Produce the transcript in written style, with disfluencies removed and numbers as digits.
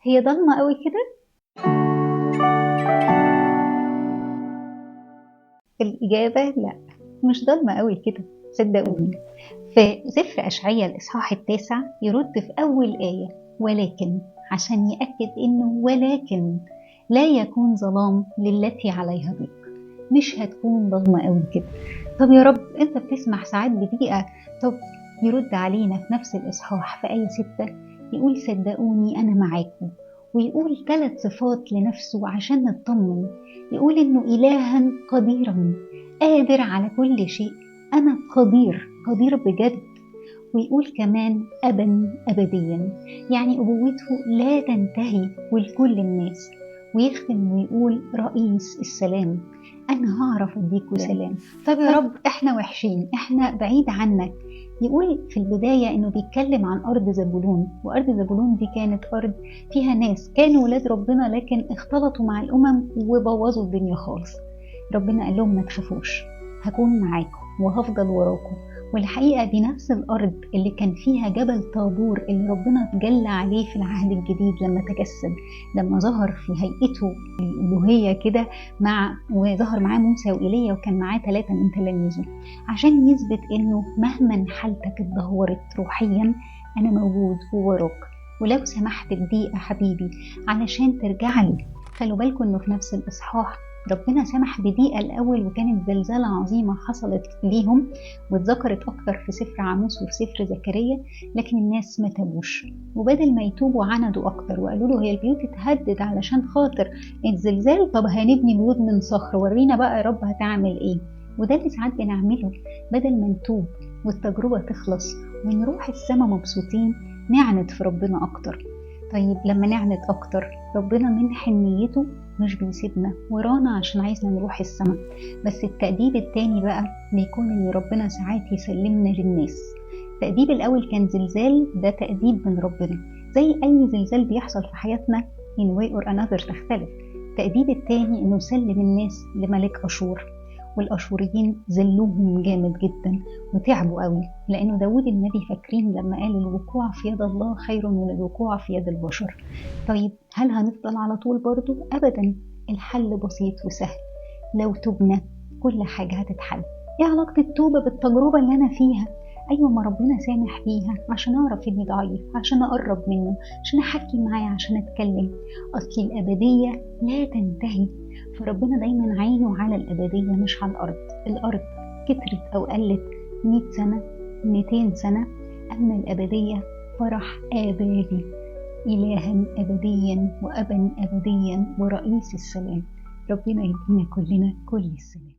هي ضلمة قوي كده؟ الإجابة لا، مش ضلمة قوي كده صدقوني. في سفر أشعياء الإصحاح 9 يرد في أول آية ولكن، عشان يأكد إنه ولكن لا يكون ظلام للتي عليها ضيق، مش هتكون ضلمة قوي كده. طب يا رب أنت بتسمح ساعات بدقيقة. طب يرد علينا في نفس الإصحاح في آية 6 يقول صدقوني أنا معاكم، ويقول 3 صفات لنفسه عشان نطمن. يقول إنه إلها قديرا قادر على كل شيء، أنا قدير بجد. ويقول كمان أبا أبديا، يعني أبوته لا تنتهي ولكل الناس. ويختم ويقول رئيس السلام، أنا هعرف أديكوا سلام. طب يا رب إحنا وحشين، إحنا بعيد عنك. يقول في البداية إنه بيتكلم عن أرض زبولون، وأرض زبولون دي كانت أرض فيها ناس كانوا ولاد ربنا لكن اختلطوا مع الأمم وبوظوا الدنيا خالص. ربنا قال لهم ما تخافوش، هكون معاكم وهفضل وراكم. والحقيقة دي نفس الأرض اللي كان فيها جبل طابور اللي ربنا تجلى عليه في العهد الجديد لما تجسد، لما ظهر في هيئته الألوهية كده وظهر معاه موسى وإيليا وكان معاه 3 من تلاميذه، عشان يثبت إنه مهما حالتك اتدهورت روحيا أنا موجود ووراك، ولو سمحت بدقيقة حبيبي علشان ترجع لي. خلوا بالكم إنه في نفس الإصحاح ربنا سمح بدقيقة الأول وكانت زلزالة عظيمة حصلت ليهم واتذكرت أكتر في سفر عاموس وفي سفر زكريا، لكن الناس ما تابوش، وبدل ما يتوبوا عندوا أكتر وقالوا له هي البيوت اتهدد علشان خاطر الزلزال، طب هنبني بيوت من صخر، ورينا بقى يا رب هتعمل إيه. وده اللي ساعات بنعمله، بدل ما نتوب والتجربة تخلص ونروح السما مبسوطين نعند في ربنا أكتر. طيب لما نعند أكتر ربنا من حنيته مش بيسيبنا ورانا عشان عايزنا نروح السما، بس التأديب التاني بقى بيكون ان ربنا ساعات يسلمنا للناس. التأديب الأول كان زلزال، ده تأديب من ربنا زي أي زلزال بيحصل في حياتنا in way or another تختلف. التأديب التاني انه سلم الناس لملك أشور، والأشوريين ذلوهم جامد جدا وتعبوا قوي، لأنه داود النبي فاكرين لما قال الوقوع في يد الله خير من الوقوع في يد البشر. طيب هل هنفضل على طول برضو؟ أبدا، الحل بسيط وسهل، لو تبنا كل حاجة هتتحل. ايه علاقة التوبة بالتجربة اللي أنا فيها؟ أيوة، ما ربنا سامح بيها عشان أعرف إني ضعيف، عشان أقرب منه، عشان أحكي معاه، عشان أتكلم. أصل الأبدية لا تنتهي، فربنا دايما عينه على الأبدية مش على الأرض. الأرض كترت أو قلت 100 سنة 200 سنة، أما الأبدية فرح آبادي، إلها أبديا وأبا أبديا ورئيس السلام. ربنا يدينا كلنا كل السلام.